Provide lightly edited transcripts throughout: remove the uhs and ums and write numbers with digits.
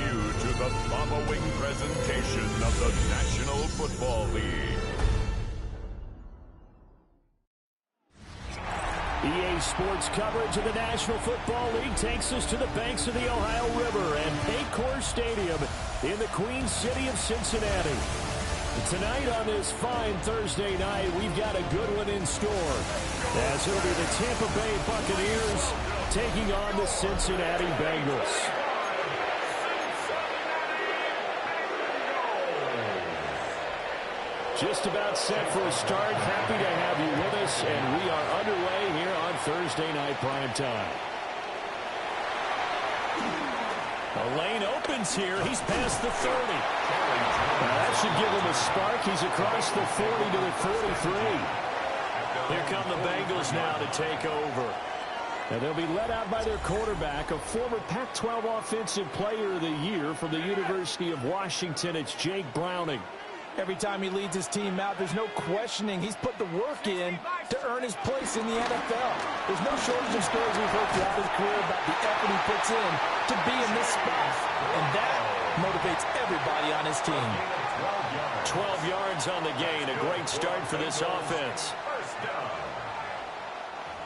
you to the following presentation of the National Football League. EA Sports coverage of the National Football League takes us to the banks of the Ohio River and Paycor Stadium in the Queen City of Cincinnati. Tonight on this fine Thursday night, we've got a good one in store, as it'll be the Tampa Bay Buccaneers taking on the Cincinnati Bengals. Just about set for a start. Happy to have you with us, and we are underway here on Thursday Night Prime Time. The lane opens here. He's past the 30. Now that should give him a spark. He's across the 40 to the 43. Here come the Bengals now to take over. And they'll be led out by their quarterback, a former Pac-12 Offensive Player of the Year from the University of Washington. It's Jake Browning. Every time he leads his team out, there's no questioning. He's put the work in to earn his place in the NFL. There's no shortage of stories we've heard throughout his career about the effort he puts in to be in this spot. And that motivates everybody on his team. 12 yards on the gain. A great start for this offense.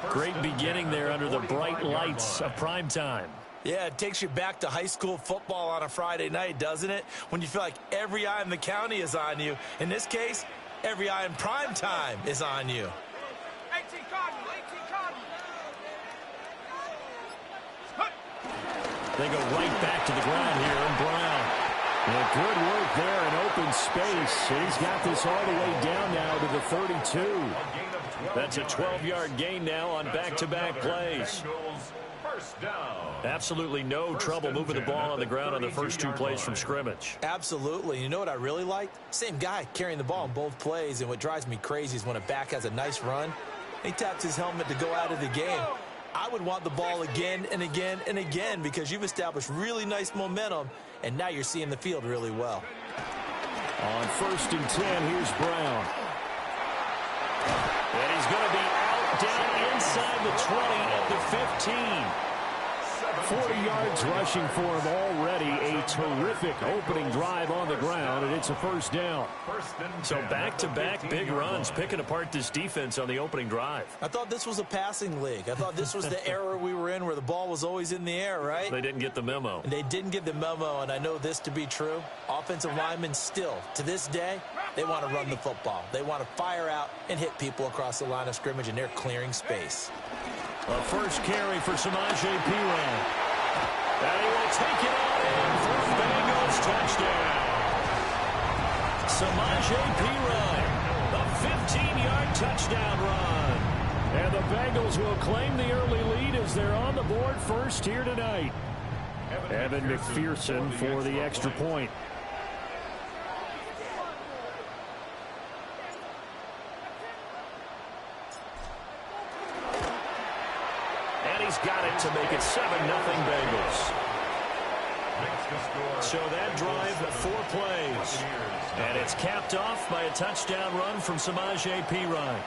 Great beginning there under the bright lights of prime time. Yeah, it takes you back to high school football on a Friday night, doesn't it? When you feel like every eye in the county is on you. In this case, every eye in prime time is on you. 18 Cardinal. They go right back to the ground here, and Brown. And good work there in open space. He's got this all the way down now to the 32. That's a 12-yard gain now on back-to-back plays. Absolutely no trouble moving the ball on the ground on the first two plays from scrimmage. Absolutely. You know what I really like? Same guy carrying the ball in both plays, and what drives me crazy is when a back has a nice run, he taps his helmet to go out of the game. I would want the ball again and again and again because you've established really nice momentum, and now you're seeing the field really well. On 1st and 10, here's Brown. And he's going to be out down inside the 20 at the 15. 40 yards rushing for him already. A terrific opening drive on the ground, and it's a first down. So back-to-back big runs, picking apart this defense on the opening drive. I thought this was a passing league. I thought this was the era we were in where the ball was always in the air, right? They didn't get the memo. They didn't get the memo, and I know this to be true. Offensive linemen still, to this day, they want to run the football. They want to fire out and hit people across the line of scrimmage, and they're clearing space. A first carry for Samaje Perine. And he will take it on in for a Bengals touchdown. Samaje Perine, a 15-yard touchdown run. And the Bengals will claim the early lead as they're on the board first here tonight. Evan McPherson for the extra point. He's got it to make it 7-0 Bengals. So that drive, 4 plays. And it's capped off by a touchdown run from Samaje Perine.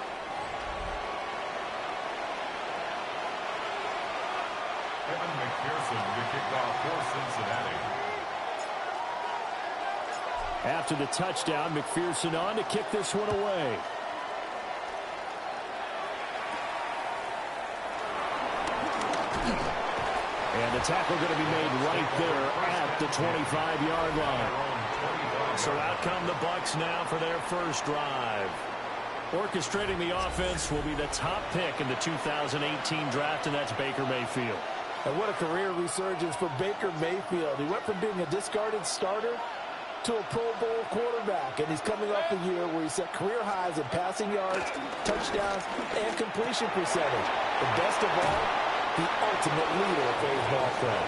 Evan McPherson will be kicked off for Cincinnati. After the touchdown, McPherson on to kick this one away. And the tackle going to be made right there at the 25-yard line. So out come the Bucs now for their first drive. Orchestrating the offense will be the top pick in the 2018 draft, and that's Baker Mayfield. And what a career resurgence for Baker Mayfield. He went from being a discarded starter to a Pro Bowl quarterback, and he's coming off a year where he set career highs in passing yards, touchdowns, and completion percentage. The best of all, the ultimate leader for his ball club.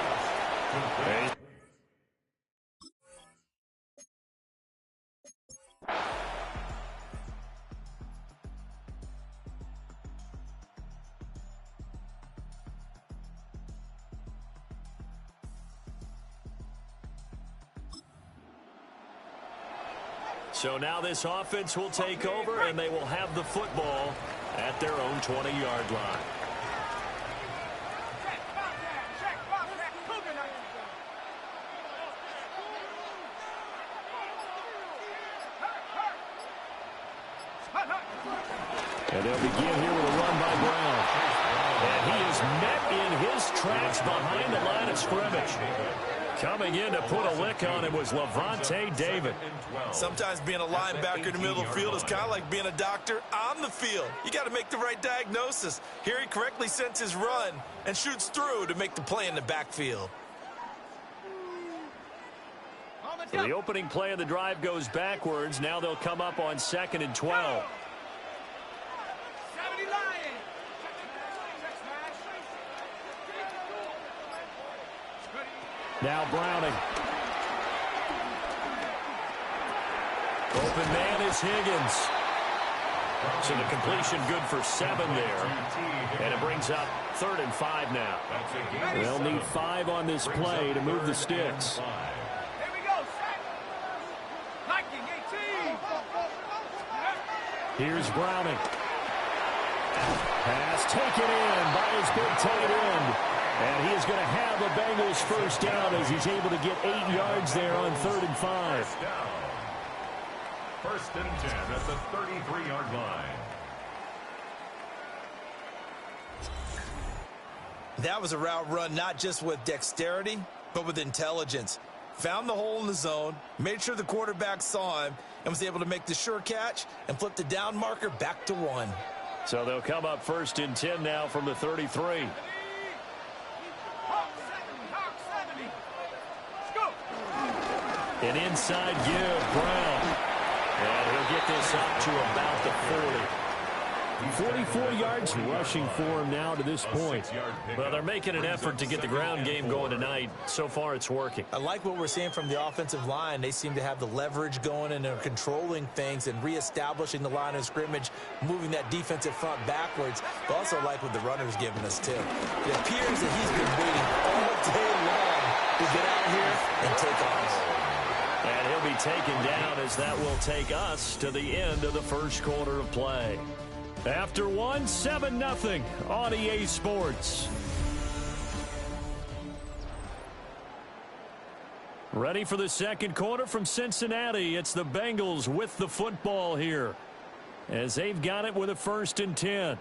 So now this offense will take over, and they will have the football at their own 20-yard line. And they'll begin here with a run by Brown. And he is met in his tracks behind the line of scrimmage. Coming in to put a lick on it was Levante David. Sometimes being a linebacker in the middle of the field is kind of like being a doctor on the field. You got to make the right diagnosis. Here he correctly sends his run and shoots through to make the play in the backfield. So the opening play of the drive goes backwards. Now they'll come up on 2nd and 12. Now Browning. Open man is Higgins. So the completion good for 7 there. And it brings up 3rd and 5 now. They'll need 5 on this play to move the sticks. Here we go, set. Viking 18. Here's Browning. Pass taken in by his big tight end. And he is going to have the Bengals first down as he's able to get 8 yards there on 3rd and 5. First and 10 at the 33-yard line. That was a route run not just with dexterity, but with intelligence. Found the hole in the zone, made sure the quarterback saw him, and was able to make the sure catch and flip the down marker back to 1. So they'll come up 1st and 10 now from the 33. An inside give, Brown. And he'll get this up to about the 40. 44 yards rushing for him now to this point. Well, they're making an effort to get the ground game going tonight. So far, it's working. I like what we're seeing from the offensive line. They seem to have the leverage going, and they're controlling things and reestablishing the line of scrimmage, moving that defensive front backwards. But also like what the runner's giving us, too. It appears that he's been waiting all day long to get out here and take off. And he'll be taken down as that will take us to the end of the first quarter of play. After 1, 7-0 on EA Sports. Ready for the second quarter from Cincinnati. It's the Bengals with the football here as they've got it with a 1st and 10.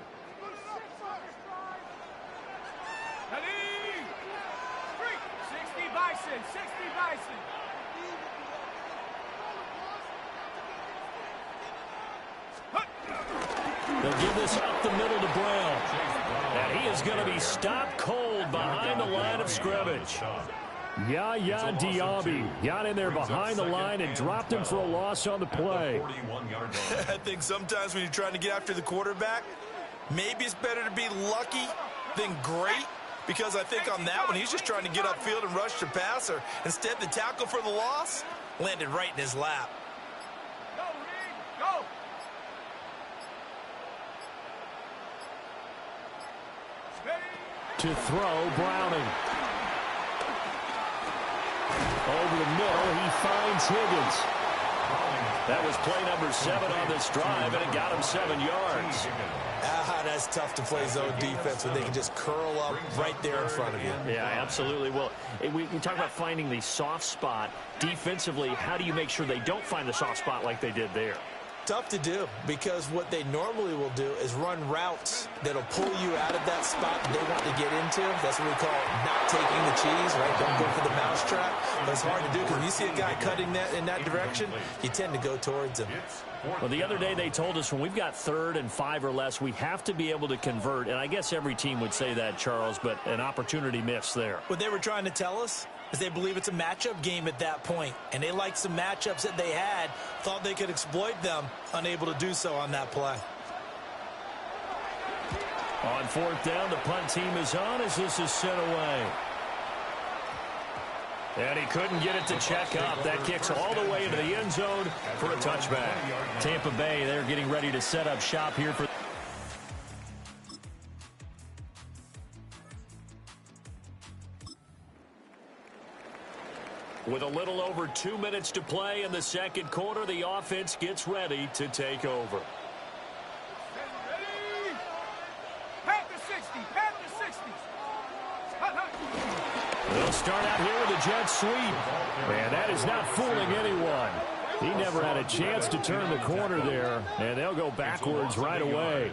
They'll give this up the middle to Brown. And he is going to be stopped cold behind the line of scrimmage. Yaya Diaby got in there behind the line and dropped him for a loss on the play. I think sometimes when you're trying to get after the quarterback, maybe it's better to be lucky than great. Because I think on that one, he's just trying to get upfield and rush the passer. Instead, the tackle for the loss landed right in his lap. Go, Reed, go. To throw, Browning. Over the middle, he finds Higgins. That was play number 7 on this drive, and it got him 7 yards. That's tough to play zone defense when they can just curl up right there in front of you. Yeah, absolutely. Well, we talk about finding the soft spot. Defensively, how do you make sure they don't find the soft spot like they did there? Tough to do, because what they normally will do is run routes that'll pull you out of that spot that they want to get into. That's what we call not taking the cheese, right? Don't go for the mousetrap. But it's hard to do because when you see a guy cutting that in that direction, you tend to go towards him. Well, the other day they told us when we've got 3rd and 5 or less, we have to be able to convert. And I guess every team would say that, Charles, but an opportunity missed there. What they were trying to tell us is they believe it's a matchup game at that point, and they liked some matchups that they had, thought they could exploit them, unable to do so on that play. On 4th down, the punt team is on as this is sent away. And he couldn't get it to check up. That kicks all the way into the end zone for a touchback. Tampa Bay, they're getting ready to set up shop here for... With a little over 2 minutes to play in the second quarter, the offense gets ready to take over. Ready? Pat the 60, pat the 60. They'll start out here with a jet sweep. And that is not fooling anyone. He never had a chance to turn the corner there, and they'll go backwards right away.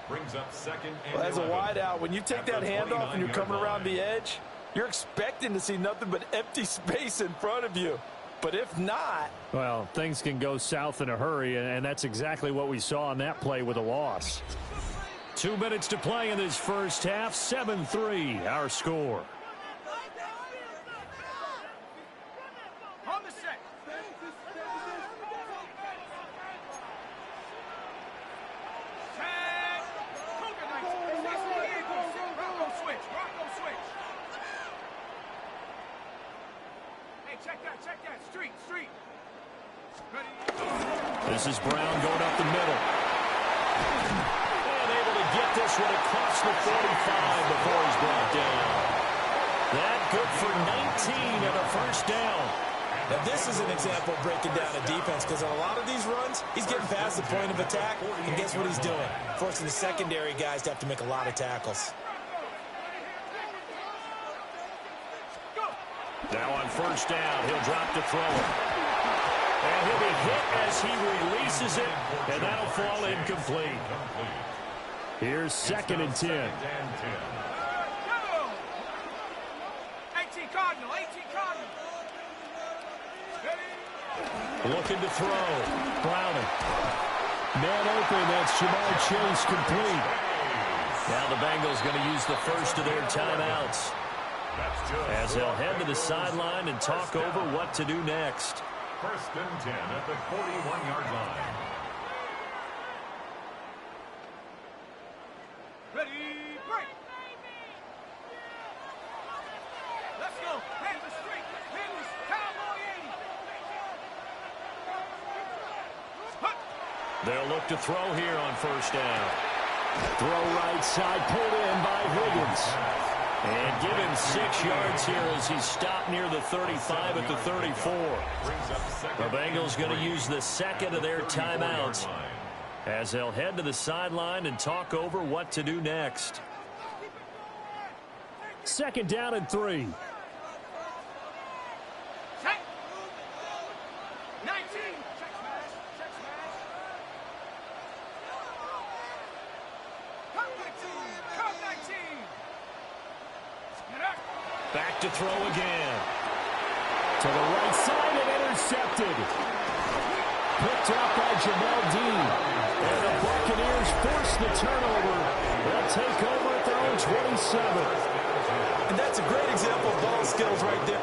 Brings up second and Well, as a 11. wideout, when you take that handoff and you're coming around the edge, you're expecting to see nothing but empty space in front of you. But if not... Well, things can go south in a hurry, and that's exactly what we saw on that play with a loss. 2 minutes to play in this first half. 7-3, our score. On the set. Set. Cougar Knights. 60 Eagles. Bronco switch. Bronco switch. Hey, check that. Check that. Street. Street. Ready. This is Brown going up the middle. And able to get this one across the 45 before he's brought down. That good for 19 and a first down. Now, this is an example of breaking down a defense, because on a lot of these runs, he's getting past the point of attack, and guess what he's doing? Forcing the secondary guys to have to make a lot of tackles. Now on first down, he'll drop to throw it. And he'll be hit as he releases it, and that'll fall incomplete. Here's second and 10. 18 Cardinal. 18 Cardinal. Looking to throw. Browning. Man open, that's Jamar Chase complete. Now the Bengals going to use the first of their timeouts, as they'll head to the sideline and talk over what to do next. First and 10 at the 41-yard line. Ready, break. Let's go. Head the street. Henry's Cowboy 80. They'll look to throw here on first down. Throw right side, pulled in by Higgins. And give him 6 yards here as he's stopped near the 35 at the 34. The Bengals going to use the second of their timeouts, as they'll head to the sideline and talk over what to do next. Second down and 3. Check. 19. Check smash. Check smash. Come 19. Come 19. Get up. Back to throw again. To the right side and intercepted. Picked up by Jamel Dean. And the Buccaneers force the turnover. They'll take over at their own 27. And that's a great example of ball skills right there.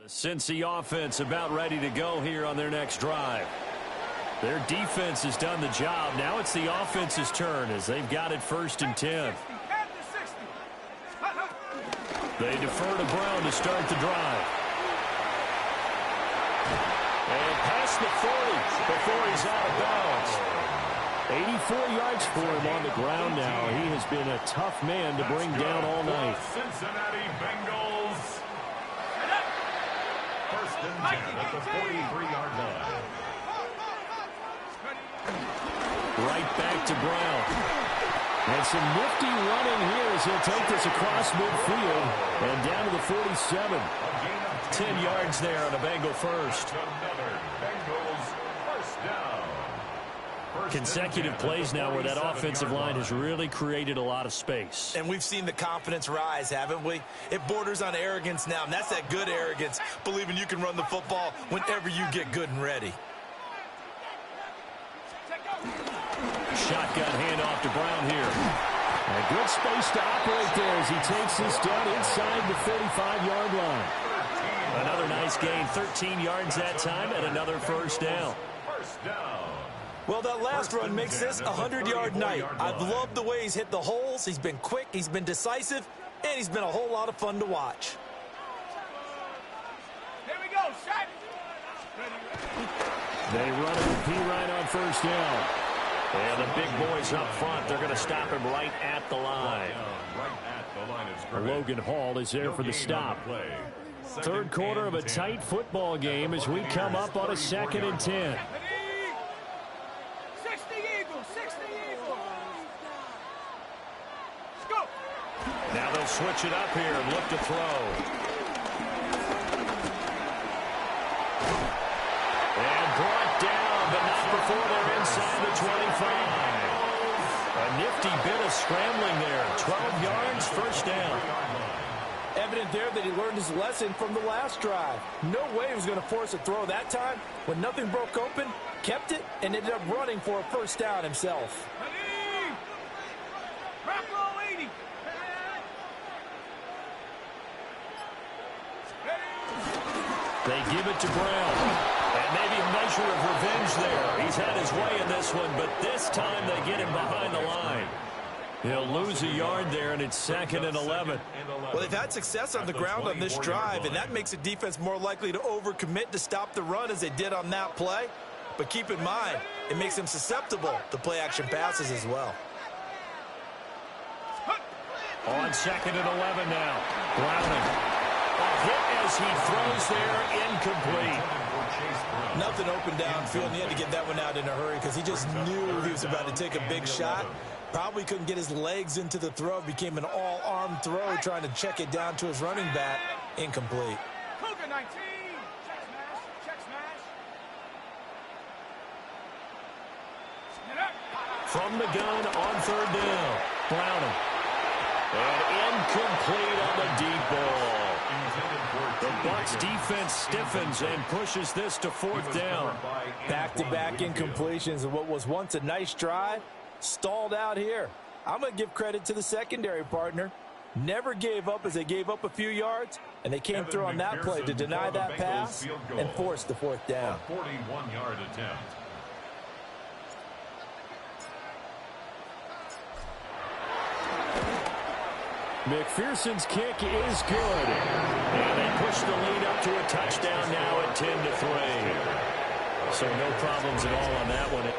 The Cincy offense about ready to go here on their next drive. Their defense has done the job. Now it's the offense's turn as they've got it first and 10. Head to 60. They defer to Brown to start the drive. And past the 40 before he's out of bounds. 84 yards for him on the ground now. He has been a tough man to bring down all night. Cincinnati Bengals. First and 10 at the 43-yard line. Right back to Brown. And some nifty running here as he'll take this across midfield and down to the 47. 10 yards there on a Bengal first. Another Bengals first down. Consecutive plays now where that offensive line has really created a lot of space. And we've seen the confidence rise, haven't we? It borders on arrogance now, and that's that good arrogance, believing you can run the football whenever you get good and ready. Shotgun handoff to Brown here. And good space to operate there as he takes this down inside the 35-yard line. Another nice gain, 13 yards that time, and another first down. First down. Well, that last run makes this a 100-yard night. I've loved the way he's hit the holes. He's been quick, he's been decisive, and he's been a whole lot of fun to watch. Here we go. Set. They run it with P. on first down. And the big boys up front, they're going to stop him right at the line. Logan Hall is there for the stop. Third quarter of a tight football game as we come up on a 2nd and 10. 60 Eagles. 60 Eagles. Let's go. Now they'll switch it up here and look to throw. before they're inside the 25. A nifty bit of scrambling there. 12 yards, first down. Evident there that he learned his lesson from the last drive. No way he was going to force a throw that time. When nothing broke open, kept it, and ended up running for a first down himself. They give it to Brown. And maybe a measure of revenge there. He's had his way in this one, but this time they get him behind the line. He'll lose a yard there, and it's 2nd and 11. Well, they've had success on the ground on this drive, and that makes the defense more likely to overcommit to stop the run as they did on that play. But keep in mind, it makes them susceptible to play-action passes as well. On 2nd and 11 now. Browning. A hit as he throws there, incomplete. Nothing open downfield, and he had to get that one out in a hurry because he just knew he was about to take a big shot. Probably couldn't get his legs into the throw. Became an all-arm throw, trying to check it down to his running back. Incomplete. Cougar 19. Check smash. Check smash. From the gun on 3rd down. Browning. And incomplete on the deep ball. The Bucs defense stiffens and pushes this to 4th down. Back-to-back incompletions of what was once a nice drive. Stalled out here. I'm going to give credit to the secondary partner. Never gave up as they gave up a few yards, and they came through on that play to deny that pass and force the 4th down. 41-yard attempt. McPherson's kick is good. And they push the lead up to a touchdown now at 10-3. So no problems at all on that one.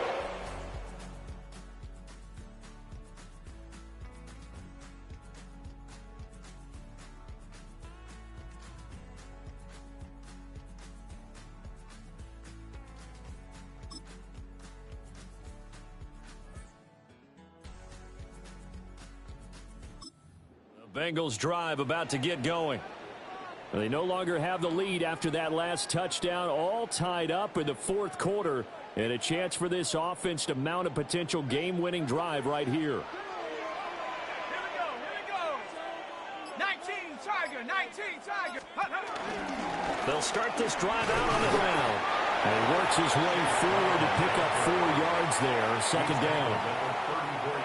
Bengals drive about to get going. They no longer have the lead after that last touchdown, all tied up in the 4th quarter, and a chance for this offense to mount a potential game-winning drive right here. Here we go. 19 Tiger, 19 Tiger. They'll start this drive out on the ground. And he works his way forward to pick up 4 yards there, 2nd down.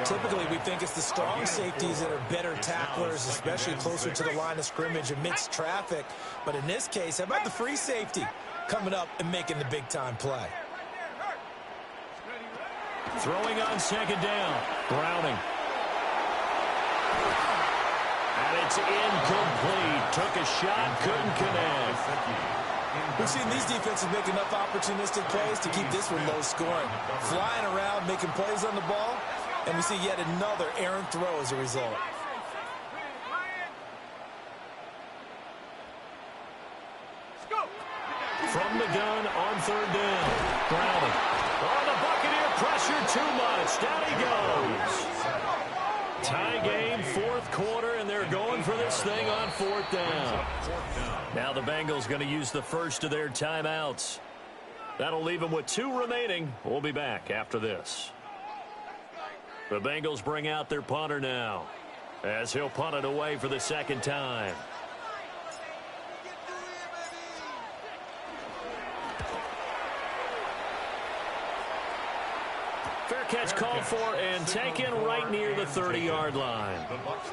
Typically, we think it's the strong safeties that are better tacklers, especially closer to the line of scrimmage amidst traffic. But in this case, how about the free safety coming up and making the big-time play? Throwing on 2nd down. Browning. And it's incomplete. Took a shot, couldn't connect. We've seen these defenses make enough opportunistic plays to keep this one low scoring. Flying around, making plays on the ball, and we see yet another errant throw as a result. From the gun on 3rd down. Browning. Oh, the Buccaneer pressure too much. Down he goes. Tie game, 4th quarter, and they're going for this thing on 4th down. Now the Bengals going to use the first of their timeouts. That'll leave them with 2 remaining. We'll be back after this. The Bengals bring out their punter now, as he'll punt it away for the 2nd time. Fair catch called for and taken right near the 30-yard line.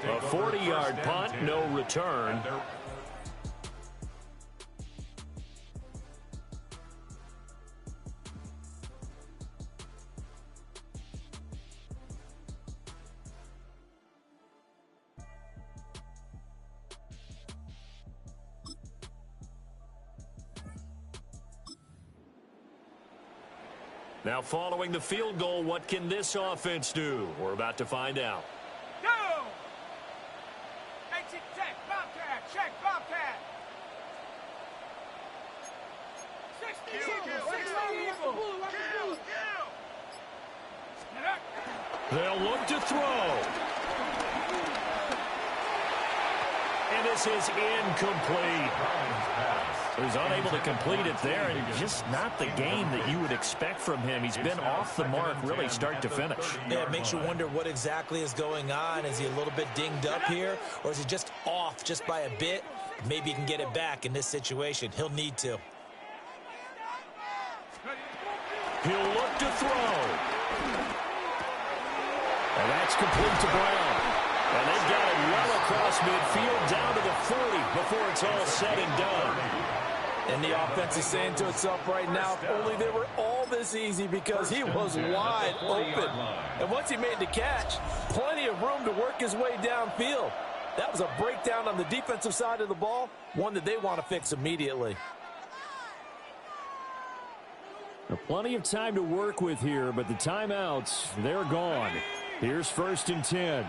A 40-yard punt, no return. Now following the field goal, what can this offense do? We're about to find out. Go! 18, check, Bobcat, check, Bobcat. 16, 16, They'll look to throw. And this is incomplete. He was unable to complete it there, and just not the game that you would expect from him. He's been off the mark really start to finish. Yeah, it makes you wonder what exactly is going on. Is he a little bit dinged up here, or is he just off just by a bit? Maybe he can get it back in this situation. He'll need to. He'll look to throw. And that's complete to Brown. And they've got it well across midfield down to the 40 before it's all said and done. And the offense is saying to itself right now, if only they were all this easy, because he was wide open. And once he made the catch, plenty of room to work his way downfield. That was a breakdown on the defensive side of the ball, one that they want to fix immediately. Plenty of time to work with here, but the timeouts, they're gone. Here's 1st and 10.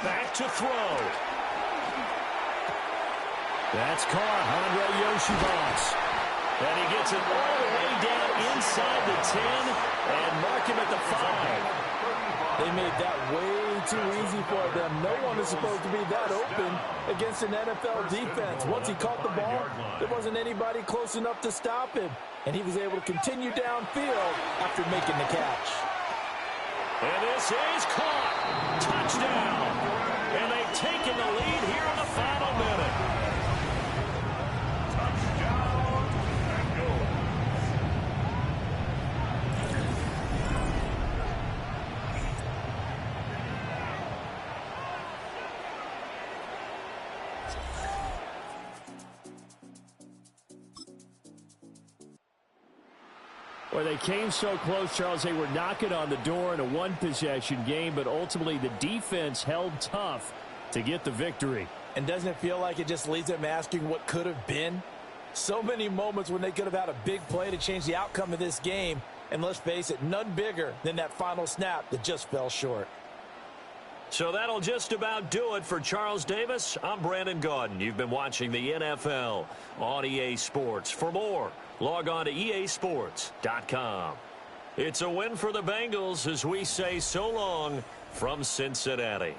Back to throw. That's caught. Andre Yoshibas. And he gets it all the way down inside the 10 and mark him at the 5. They made that way too easy for them. No one is supposed to be that open against an NFL defense. Once he caught the ball, there wasn't anybody close enough to stop him. And he was able to continue downfield after making the catch. And this is caught. Touchdown. And they've taken the lead here in the final minute. Touchdown, Bengals. Well, they came so close, Charles. They were knocking on the door in a one-possession game, but ultimately the defense held tough to get the victory. And doesn't it feel like it just leaves them asking what could have been? So many moments when they could have had a big play to change the outcome of this game. And let's face it, none bigger than that final snap that just fell short. So that'll just about do it for Charles Davis. I'm Brandon Gaudin. You've been watching the NFL on EA Sports. For more, log on to easports.com. It's a win for the Bengals as we say so long from Cincinnati.